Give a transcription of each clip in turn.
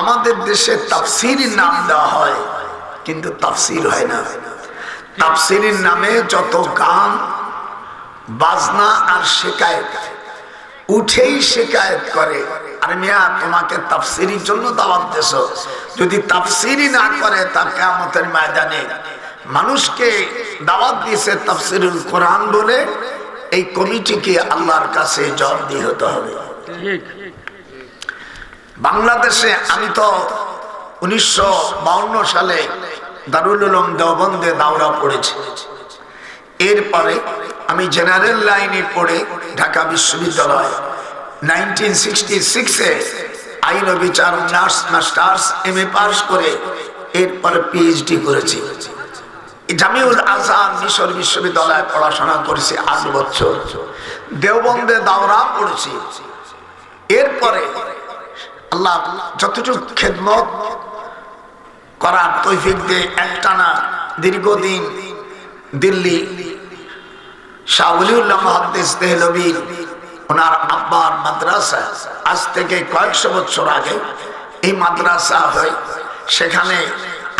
আমাদের দেশে তাফসীরের নাম দেওয়া হয়, কিন্তু তাফসীর হয় না। তাফসীরের নামে যত গান বাজনা আর শিকায়েত, উঠেই শিকায়েত করে, আরে মিয়া তোমাকে তাফসীরের জন্য দাওয়াত দিয়েছো, যদি তাফসীরই না করে তা কিয়ামতের ময়দানে মানুষকে দাওয়াত দিয়েছে তাফসীরুল কোরআন বলে, এই কমিটিকে আল্লাহর কাছে জবাবদিহি হতে হবে। বাংলাদেশে আমি তো 1952 সালে দারুল উলুম দেওবন্দে দাওরা পড়েছি। এরপরে আমি জেনারেল লাইনে পড়ে ঢাকা বিশ্ববিদ্যালয় 1966-এ আইন ও বিচার অনার্স মাস্টার্স MA পাস করে এরপরে PhD করেছি। জামিউল আজহার মিশর বিশ্ববিদ্যালয়ে পড়াশোনা করেছি 8 বছর। দেওবন্দে দাওরা পড়েছি। এরপরে আল্লাহ যতটুকু খেদমত করার তৌফিক দিয়ে একটানা দীর্ঘদিন দিল্লি শাহ ওলিউল্লাহ মুহাদ্দিস দেহলভী ওনার আব্বার মাদ্রাসা, আজ থেকে কয়েকশো বছর আগে এই মাদ্রাসা হয়, সেখানে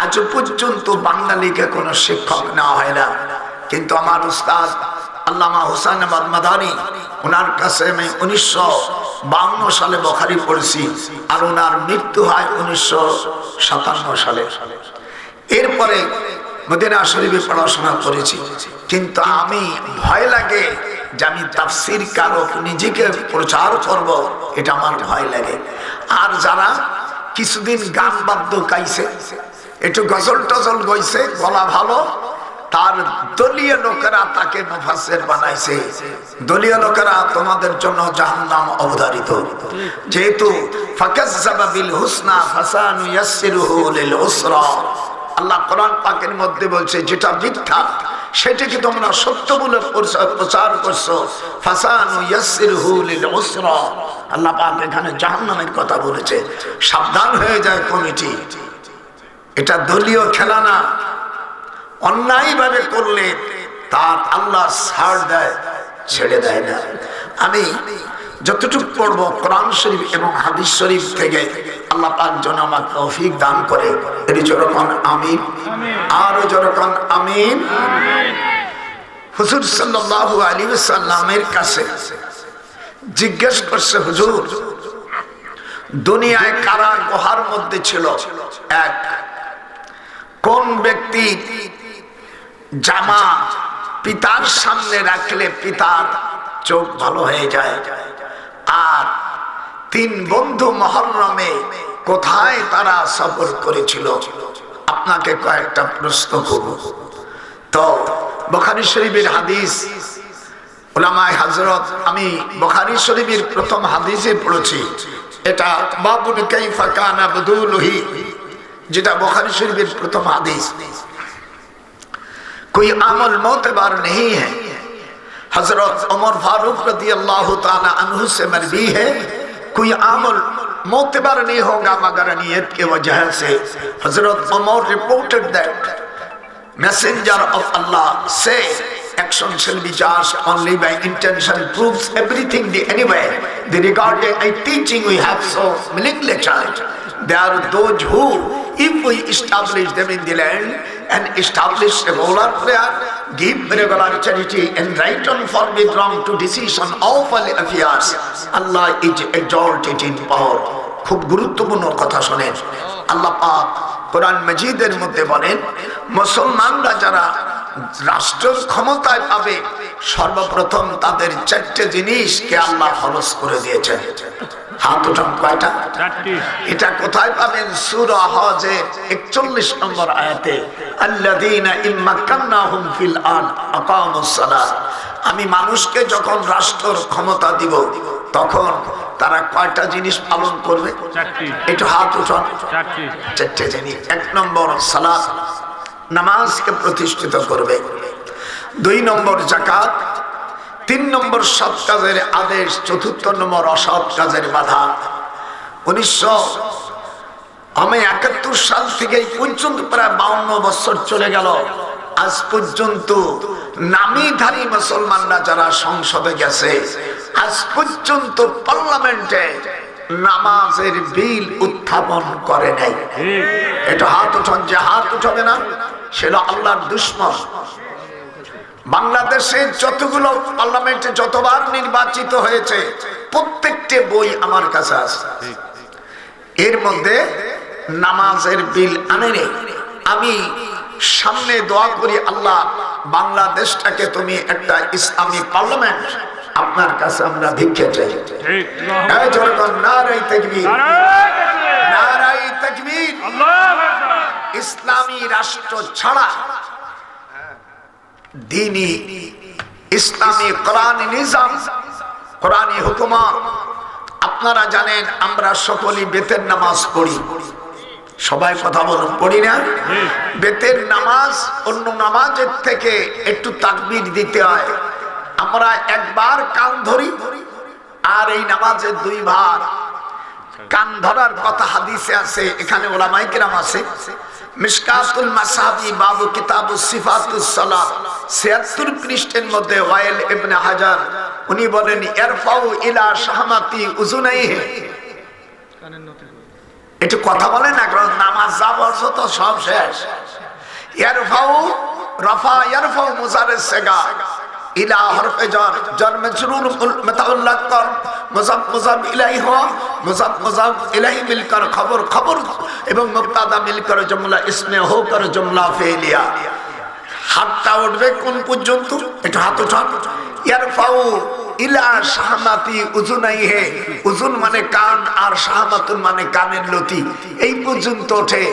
আজ পর্যন্ত বাঙালিকে কোনো শিক্ষক নেওয়া হয় না। কিন্তু আমার উস্তাদ আল্লামা হুসাইন আহমদ মাদানী, ওনার কাছে আমি 1952 সালে বুখারী পড়েছি, আর ওনার মৃত্যু হয় 1957 সালে। এরপরে মদিনা শরীফে পড়াশোনা করেছি, কিন্তু আমি ভয় লাগে যে আমি তাফসীর কারক নিজেকে প্রচার করব, এটা আমার ভয় লাগে। আর যারা কিছুদিন গান বাদ্য গাইছে, একটু গজল টজল গাইছে, গলা ভালো, তার দলীয় লোকেরা তাকে মুফাসসির বানাইছে। দলীয় লোকেরা তোমাদের জন্য জাহান্নাম অবধারিত, যেহেতু ফাকাজ্জাবা বিল হুসনা ফাসানুয়াসসিরুহু লিল উসরা। আল্লাহ কোরআন পাকের মধ্যে বলছে যেটা মিথ্যা সেটাকে তোমরা সত্য বলে প্রচার করছো, ফাসানুয়াসসিরুহু লিল উসরা। আল্লাহ পাক এখানে জাহান্নামের কথা বলেছে। সাবধান হয়ে যায় কমিটি, এটা দলীয় খেলা না। অন্যায় ভাবে করলে তার আল্লাহ ছাড় দেয়, ছেড়ে দেয় না। আমি যতটুকু পড়ব কোরআন শরীফ এবং হাদিস শরীফ থেকে, আল্লাহ পাক যেন আমাকে তৌফিক দান করে। এর যেরকম আমিন, আরো যেরকম আমিন। হুজুর সাল্লাল্লাহু আলাইহি ওয়াসাল্লামের কাছে জিজ্ঞেস করছে, হুজুর দুনিয়ায় কারা গুহার মধ্যে ছিল? এক, কোন ব্যক্তি জামা পিতার সামনে রাখলে পিতার চোখ ভালো হয়ে যায়? আর 3 বন্ধু মুহররমে কোথায় তারা সফর করেছিল? আপনাকে কয়েকটা প্রশ্ন করব। তো বুখারী শরীফের হাদিস, উলামায়ে হযরত, আমি বুখারী শরীফের প্রথম হাদিসে পড়েছি, এটা বাবুল কাইফা কানা বুদুলহি, যেটা বুখারী শরীফের প্রথম হাদিস। कोई अमल मोतबर नहीं है। हजरत उमर फारूक रज़ियल्लाहु ताला अन्हु से मरवी है, कोई अमल मोतबर नहीं होगा मगर नियत के वजह से। Hazrat Umar reported that messenger of Allah say action shall be judged only by intention, proves everything the anyway. The regarding a teaching we have so lectured, there are those who, if we establish them in the land and establish regular prayer, give regular charity and right on forbid wrong to decision of all affairs, Allah is exalted in power. খুব গুরুত্বপূর্ণ কথা শুনেন। আল্লাহ পাক কোরআন মাজিদের মধ্যে বলেন, মুসলমানরা যারা রাষ্ট্র ক্ষমতায় পাবে সর্বপ্রথম তাদের 4টে জিনিসকে আল্লাহ ফরজ করে দিয়েছেন। হাত উঠান, কয়টা? এটা কোথায় পাবেন? সূরা হজের 41 নম্বর আয়াতে, আল্লাযীনা ইম্মাক্কান্নাহুম ফিল আরদ আকামুস সালাত। আমি মানুষকে যখন রাষ্ট্রের ক্ষমতা দিব তখন তারা কয়টা জিনিস পালন করবে? 4টি। একটু হাত উঠান। 4টে জিনিস। 1 নম্বর সালাত, নামাজকে প্রতিষ্ঠিত করবে। 2 নম্বর যাকাত, 3 নম্বর সৎ কাজের আদেশ, 4র্থ নম্বর অসৎ কাজের বাধা। 1971 সাল থেকে পর্যন্ত প্রায় 52 বছর চলে গেল, আজ পর্যন্ত নামীধারী মুসলমানরা যারা সংসদে গেছে, আজ পর্যন্ত পার্লামেন্টে নামাজের বিল উত্থাপন করে নাই। এটা হাত উঠান, যে হাত উঠাবে না সেটা আল্লাহর দুশমন। বাংলাদেশে যতগুলো পার্লামেন্টে যতবার নির্বাচিত হয়েছে প্রত্যেকটি বই আমার কাছে আছে, এর মধ্যে নামাজের বিল আনেনি। আমি সামনে দোয়া করি, আল্লাহ বাংলাদেশটাকে তুমি একটা ইসলামী পার্লামেন্ট আপনার কাছে আমরা ভিক্ষা চাই। নারায়ে তাকবীর, নারায়ে তাকবীর। ইসলামী রাষ্ট্র ছাড়া দ্বীনি ইসলামী কোরআনী নিজাম, কোরআনী হুকুমত। আপনারা জানেন আমরা সকলেই বেতের নামাজ পড়ি, সবাই কথা বলুন, পড়ি না? বেতের নামাজ অন্য নামাজের থেকে একটু তাকবীর দিতে হয়। আমরা একবার কান ধরি আর এই নামাজে দুইবার কান ধরার কথা হাদিসে আছে, এখানে উলামায়ে কেরাম আছে। মিশকাতুল মাসাবি বাবু কিতাবুস সিফাতুস সালাত ৭৬ পৃষ্ঠার মধ্যে ওয়াইল ইবনে হাজার উনি বলেন ইরফাউ ইলা শাহমাতি উযুনাইহি। একটু কথা বলেন না, কারণ নামাজ যা বলছো তো সব শেষ। ইরফাউ রাফা ইরফাউ মুজাররিস সিগা ইলা হরফে জার, জার মাজরুর মুতাআল্লাক কর, মুযাফ মুযাফ ইলাইহি হওয়া, মুযাফ মুযাফ ইলাইহি মিলকর খবর খবর এবং মুবতাদা মিলকর জুমলা ইসমে হো কর জুমলা ফেলিয়া। হাতটা উঠবে কোন পর্যন্ত? একটু হাত উঠান। ইয়ারফাউ ইলা শাহমাতি উযুনাইহি, উযুন মানে কান আর শাহমাতুন মানে কানের লতি, এই পর্যন্ত ওঠে।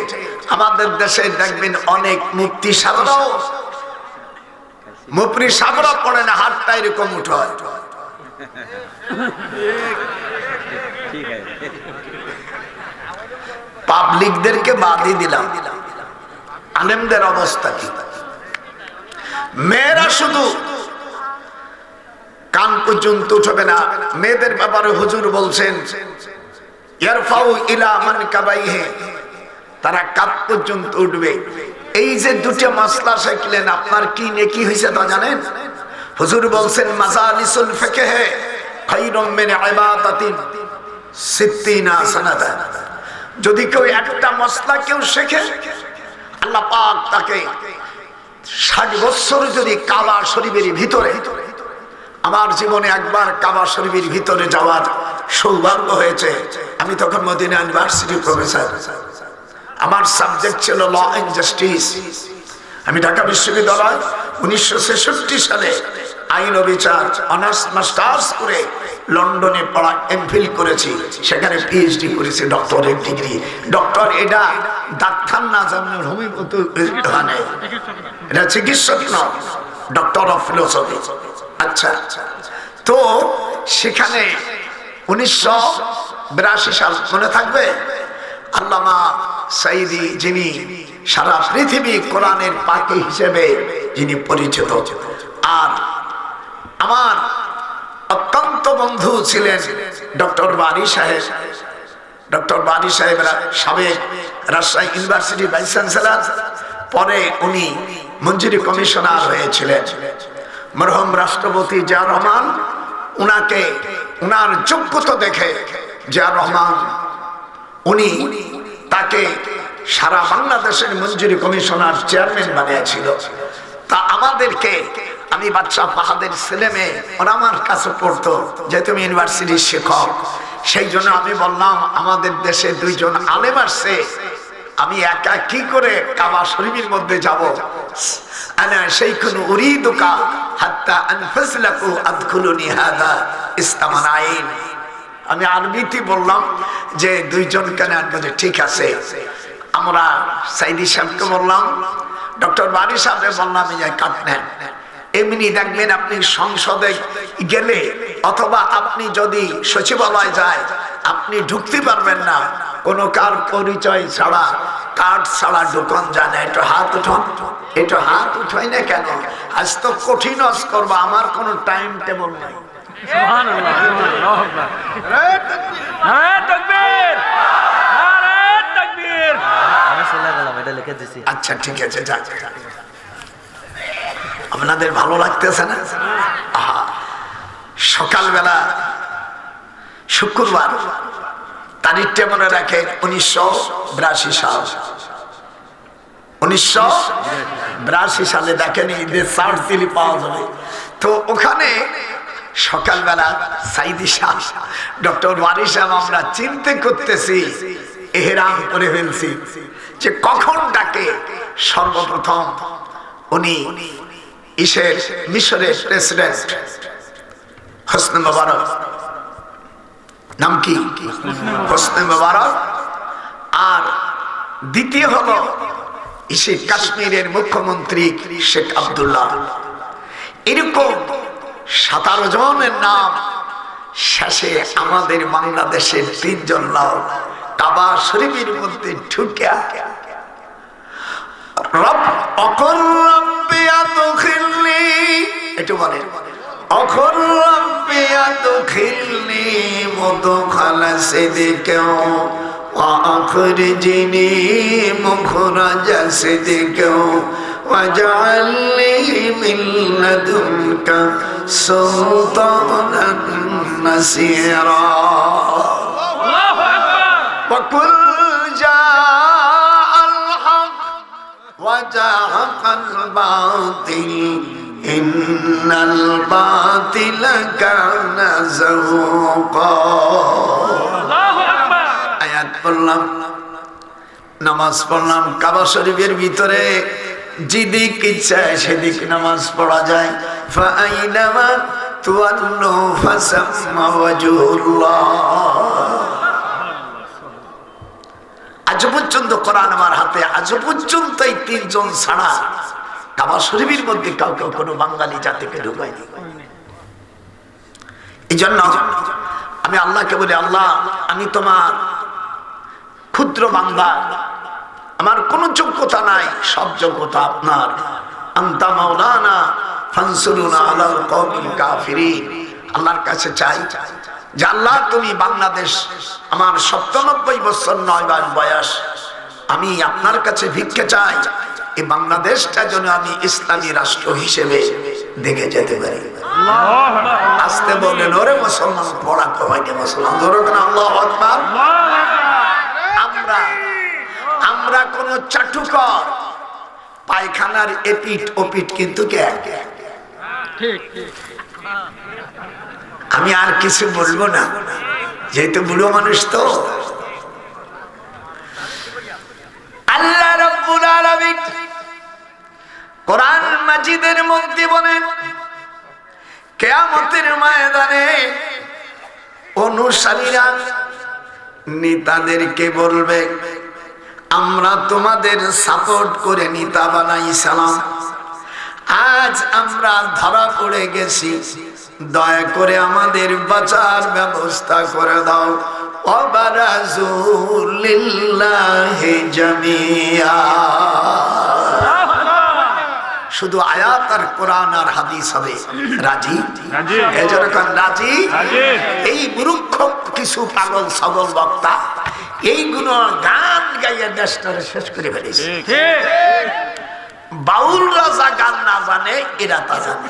আমাদের দেশে দেখবেন অনেক মুফতি সাহেবরাও, মুফতি সাহেবরা পড়ে না, হাতটা এরকম উঠায়। পাবলিকদেরকে বাদই দিলাম, আলেমদের অবস্থা কি? মেয়েরা শুধু কান পর্যন্ত উঠবে না। মেয়েদের ব্যাপারে হুজুর বলছেন ইয়ারফাউ ইলা মানকাবাইহি, তারা কাঁধ পর্যন্ত উঠবে। এই যে দুটো মাসলা শিখলেন, আপনার কি নেকি হয়েছে তা জানেন? হুজুর বলছেন মাজালিসুল ফিকহ খায়রুম মিন ইবাদাতিন 60 সানাতান। যদি কেউ একটা মাসলা কেউ শেখে, আল্লাহ পাক তাকে 60 বছর যদি কাবা শরীফের ভিতরে, আমার জীবনে একবার কাবা শরীফের ভিতরে যাওয়ার সৌভাগ্য হয়েছে। আমি তখন মদিনা ইউনিভার্সিটি প্রফেসর, আমার সাবজেক্ট ছিল ল এন্ড জাস্টিস। আমি ঢাকা বিশ্ববিদ্যালয় 1966 সালে আইন ও বিচার অনার্স মাস্টার্স করে লন্ডনে পড়া এমফিল করেছি, সেখানে পিএইচডি করেছি, ডক্টরেট ডিগ্রি। ডক্টর এটা ডাক্তার না, জানেন হোমিওপ্যাথি, এটা চিকিৎসক নয়, ডক্টর অফ ফিলোসফি। আচ্ছা, তো সেখানে 1982 সাল মনে থাকবে, আল্লামা সাইদি, যিনি সারা পৃথিবী কোরআনের পাখি হিসেবে যিনি পরিচিত, আর আমার অত্যন্ত বন্ধু ছিলেন ডক্টর বারী সাহেব। ডক্টর বারী সাহেব সাবেক রাজশাহী ইউনিভার্সিটি ভাইস চ্যান্সেলর, পরে উনি মঞ্জুরি কমিশনার হয়েছিলেন। মরহুম রাষ্ট্রপতি জিয়া রহমান উনাকে, উনার যোগ্যতা দেখে জিয়া রহমান উনি তাকে সারা বাংলাদেশের মঞ্জুরি কমিশনার চেয়ারম্যান বানিয়েছিল। তা আমাদেরকে, আমি বাদশা ফাহাদের ছেলে মেয়ে, ওরা আমার কাছে পড়তো, যেহেতু আমি ইউনিভার্সিটির শিক্ষক, সেই জন্য আমি বললাম আমাদের দেশে দুইজন আলেম আসছে, আমি একা কি করে কাবা শরীফের মধ্যে যাব? আনা শাইখুন উরিদুকা হাত্তা আনফাসলাকু আদখুলুনি হাদা ইসলামান আইন। আমি আরবিতে বললাম যে দুইজন কেন আনবে, ঠিক আছে। আমরা সাইদি সাহেবকে বললাম, ডক্টর বারী সাহেবকে বললাম যে কাট নেন। এমনি দেখবেন আপনি সংসদে গেলে অথবা আপনি যদি সচিবালয় যায়, আপনি ঢুকতে পারবেন না কোনো কার পরিচয় ছাড়া, কার্ড ছাড়া ঢুকন যায় না। একটু হাত উঠান, একটু হাত উঠাই না কেন? আজ তো কঠিন হজ করবো, আমার কোনো টাইম টেবল নাই। আচ্ছা ঠিক আছে, যাক, আপনাদের ভালো লাগতেছে না? সকালবেলা শুক্রবার তারিখটা মনে রাখেন 1982 সাল। 1982 সালে দেখেন ঈদের চার্জ দিলে পাওয়া যাবে। তো ওখানে সকালবেলা সাইদি শাহ, ডক্টর ওয়ারি সাহেব আমরা চিন্তা করতেছি, এহরাম করে ফেলছি যে কখন ডাকে। সর্বপ্রথম উনি মিশরের প্রেসিডেন্ট হোসনি মোবারক, নাম কি হোসনি মোবারক, আর দ্বিতীয় হলো কাশ্মীরের মুখ্যমন্ত্রী শেখ আব্দুল্লাহ। এরকম 17 জনের নাম শেষে আমাদের বাংলাদেশের 3 জন লাল কাবা শরীফের মধ্যে ঢুকে একটু বলেন واجعلني من لدنك سلطانا نصيرا وقل جاء الحق وزهق الباطل إن الباطل كان زهوقا আয়াত পড়লাম, নামাজ পড়লাম। কাবা শরীফের ভিতরে যেদিক ইচ্ছা সেদিক নামাজ পড়া যায়। ফাআইনামা তুওয়াল্লু ফাসাম্মা ওয়াজহুল্লাহ। আজ পর্যন্ত কোরআন আমার হাতে, আজ পর্যন্ত এই 3 জন ছাড়া কাবা শরীফের মধ্যে কাউকে কোনো বাঙালি জাতিকে ঢুকায়নি। এই জন্য আমি আল্লাহকে বলি, আল্লাহ আমি তোমার ক্ষুদ্র বান্দা, আমার কোনো যোগ্যতা নাই, সব যোগ্যতা আপনার। আনতা মাওলানা ফানসুরুনা আলাল কওমিল কাফিরিন। আল্লাহর কাছে চাই যে আল্লাহ তুমি বাংলাদেশ, আমার ৯৭ বছর 9 মাস বয়স, আমি আপনার কাছে ভিক্ষা চাই এই বাংলাদেশটা যেন আমি ইসলামী রাষ্ট্র হিসেবে দেখে যেতে পারি। আসতে বলেন ওরে মুসলমান, পড়া কমাইতে মুসলমান ধরো কেন। আল্লাহু আকবার। আমরা কোন চাটুকর পায়খানার এপিট ওপিট কিন্তু আমি আর কিছু বলবো না, যেহেতু বুড়ো মানুষ। তো আল্লাহ রাব্বুল আলামিন কোরআন মাজিদের মধ্যে বলেন, কিয়ামতের ময়দানে অনুসারীরা নেতাদেরকে বলবে, আমরা তোমাদের সাপোর্ট করে নেতা বানাইছিলাম, আজ আমরা ধরা পড়ে গেছি, দয়া করে আমাদের বাঁচার ব্যবস্থা করে দাও। ওয়াবারাজু লিল্লাহি জামিয়া। শুধু আয়াত আর কোরআন আর হাদিস হবে। রাজি? রাজি। এই মূর্খ কিছু পাগল সগল বক্তা এইগুলো গান গাইয়া দেশটারে শেষ করে ফেলেছে। বাউল রাজা গান না জানে, এরা তা জানে।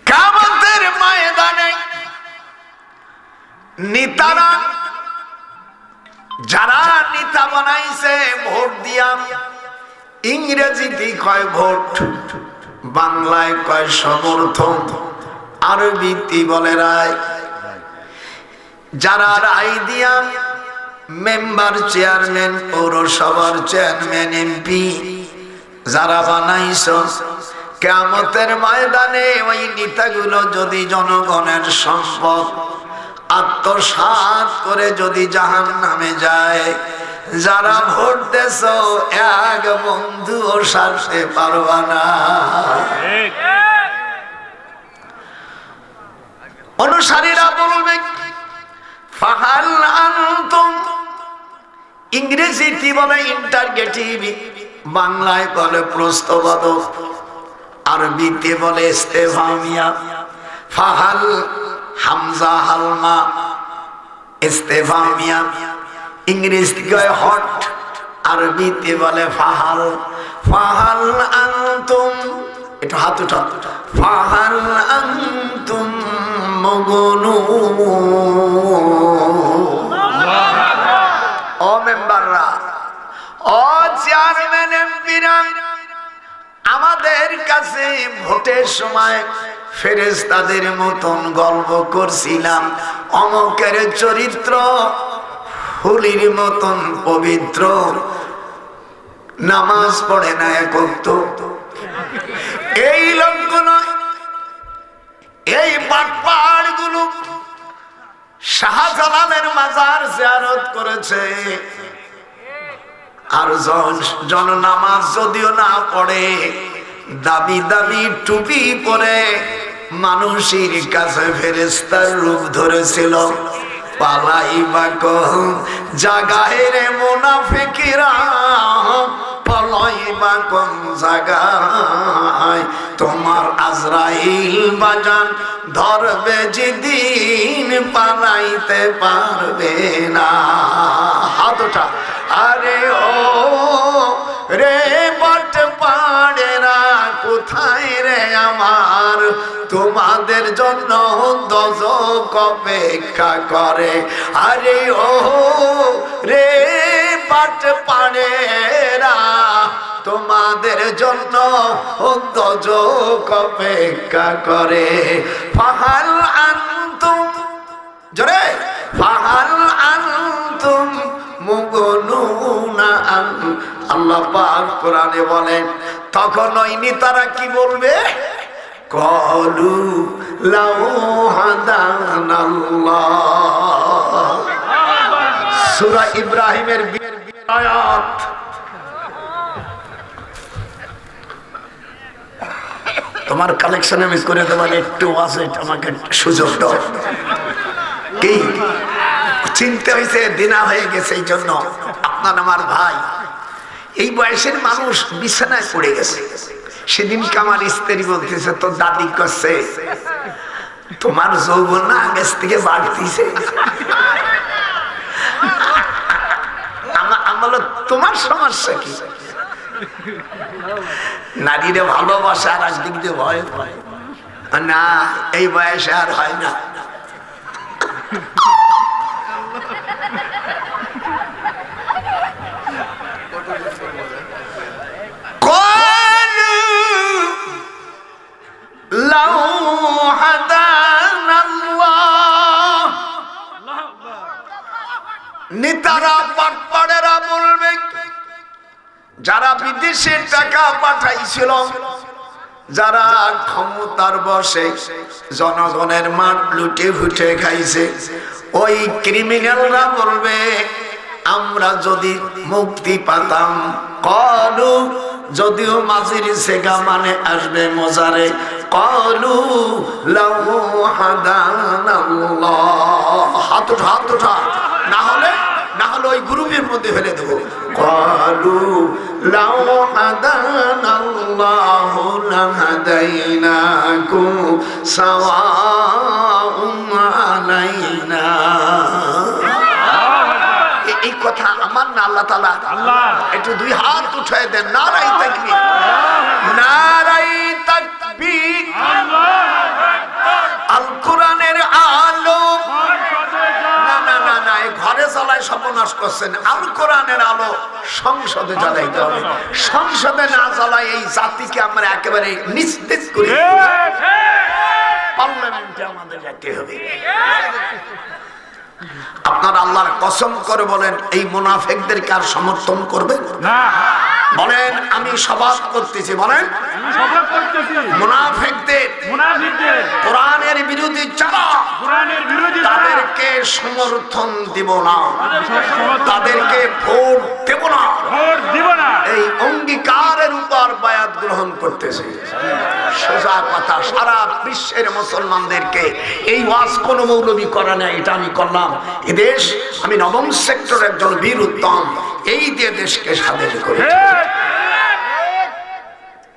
কিয়ামতের ময়দানে নেতারা, যারা নেতা বানাইছে ভোট দিয়া, ইংরেজিতে কয় ভোট, বাংলায় কয় সমর্থন, আরবিতে বলে রায়। যারা রায় দিয়া মেম্বার, চেয়ারম্যান, পৌরসভার চেয়ারম্যান, এমপি যারা বানাইছ, কিয়ামতের ময়দানে ওই নেতাগুলো যদি জনগণের সম্পদ আত্মসাৎ করে যদি জাহান্নামে যায়, যারা ভোট দেছ এক বন্ধুও সারতে পারবা না। অনুসারীরা বলবে, ফাহাল আনতুম, ইংরেজিতে বলে ইন্টারগেটিভ, বাংলায় বলে প্রশ্নবোধক, আরবিতে বলে ইস্তেফহামিয়া। ফাহাল হামজা হালমা, ইস্তেফহামিয়া। ইংরেজিতে কয় হট, আরবিতে বলে ফাহাল। ফাহাল আনতুম একটু হাত উঠাও। ফাহাল আনতুম মুগনুন। ও মেম্বাররা, ও চেয়ারম্যান এমপিরা, আমাদের কাছে ভোটের সময় ফেরেশতাদের মতন গল্প করছিলাম, অমকের চরিত্র হুলির মতন পবিত্র, নামাজ পড়ে না এক ওয়াক্ত। এই লোকগুলো, এই বাটপাড় গুলো শাহজালালের মাজার জিয়ারত করেছে, আর জন নামাজ যদিও না পড়ে, দাবি দাবি টুপি পরে মানুষের কাছে ফেরেশতার রূপ ধরেছিল। পালাইবা কোন জাগায় রে মুনাফিকরা, পালাইবা কোন জাগায়, তোমার আজরাইল বাজান ধরবে যেদিন পালাইতে পারবে না। হাত ওঠা। আরে ও রে বট পাড়েরা, কোথায় রে আমার, তোমাদের জন্য দোজখ অপেক্ষা করে। আরে ও রে বট পাড়েরা, তোমাদের জন্য দোজখ অপেক্ষা করে। ফাহাল আনতুম, জোরে, ফাহাল আনতুম মুগনুনা। আল্লাহ পাক কোরআনে বলেন, তখন ওই নেতারা কি বলবে? কলু লাউ হাদানাল্লাহ। সূরা ইব্রাহিমের আয়াত। তোমার কালেকশন আমি করে দেবার একটু আছে, আমাকে সুযোগ দাও। কি চিনতে হয়েছে, দিনা হয়ে গেছে, এই জন্য আপনার আমার ভাই এই বয়সের মানুষ বিছানায় পড়ে গেছে। সেদিনকে আমার স্ত্রী বলতেছে, তোর দাদি করছে তোমার যৌবন না আগের থেকে বাড়তিছে। আমরা তোমার সমস্যা কি? নারীরে ভালোবাসা আর একদিক দিয়ে ভয় পায় না, এই বয়সে আর হয় না। নেতারা বাটপাড়েরা বলবে, যারা বিদেশে টাকা পাঠাইছিল, যারা ক্ষমতার বসে জনগণের মাঠ লুটে ফুটে খাইছে, ওই ক্রিমিনালরা বলবে, আমরা যদি মুক্তি পাতাম, কলু, যদিও মাঝির সেগা মানে আসবে মজারে, কলু লাউ হাদানাল্লাহ। হাত ওঠা, হাত ওঠা, না হলে ওই গ্রুপের মধ্যে ফেলে দেবো। কলু লাউ হাদানাল্লাহু লাহাদাইনাকুম সাওয়াউন আলাইনা। এই কথা আমার না, আল্লাহ তাআলা। একটু দুই হাত উঠায় দেন, নারায়ে তাকবীর, নারায়ে তাকবীর। আল কোরআনের আলো, না, ঘরে জ্বালায় সর্বনাশ করছেন। আল কোরআনের আলো সংসদে জ্বালাইতে হবে। সংসদে না জ্বালায় এই জাতিকে আমরা একেবারে নিস্তেজ করি। পার্লামেন্টে আমাদের যেতে হবে। আপনার আল্লাহর কসম করে বলেন, এই মুনাফিকদেরকে আর সমর্থন করবেন না? বলেন, আমি শপথ করতেছি। বলেন, মুনাফিকদের কোরআনের বিরোধী যারা, তাদেরকে সমর্থন দিব না, তাদেরকে ভোট দেব না, এই অঙ্গীকারের উপর বায়াত গ্রহণ করতেছি। সোজা কথা, সারা বিশ্বের মুসলমানদেরকে এই ওয়াজ কোন মৌলবী করে না, এটা আমি করলাম। এদেশ আমি নবম সেক্টর একজন বীর উত্তম, এই দিয়ে দেশকে স্বাধীন করে।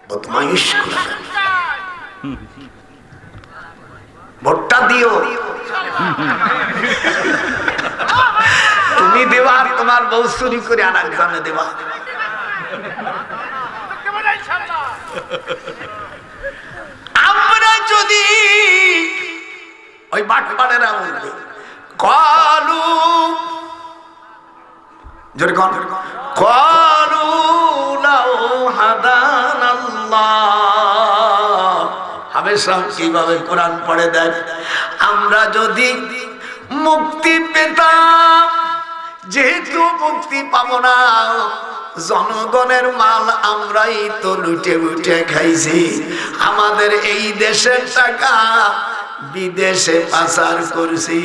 বদমাইশ ভোটটা দিও, তুমি দেবা, তোমার বউ চুরি করে আর একজনে দেবা। ওই বাটপাড়েরা বলবে কালু জোরে কোন কালু লাউ হাদানাল্লাহ। হামেশা কিভাবে কোরআন পড়ে দেয়, আমরা যদি মুক্তি পেতাম, যেহেতু মুক্তি পাবো না, জনগণের মাল আমরাই তো লুটে লুটে খাইছি, আমাদের এই দেশের টাকা বিদেশে পাচার করছি।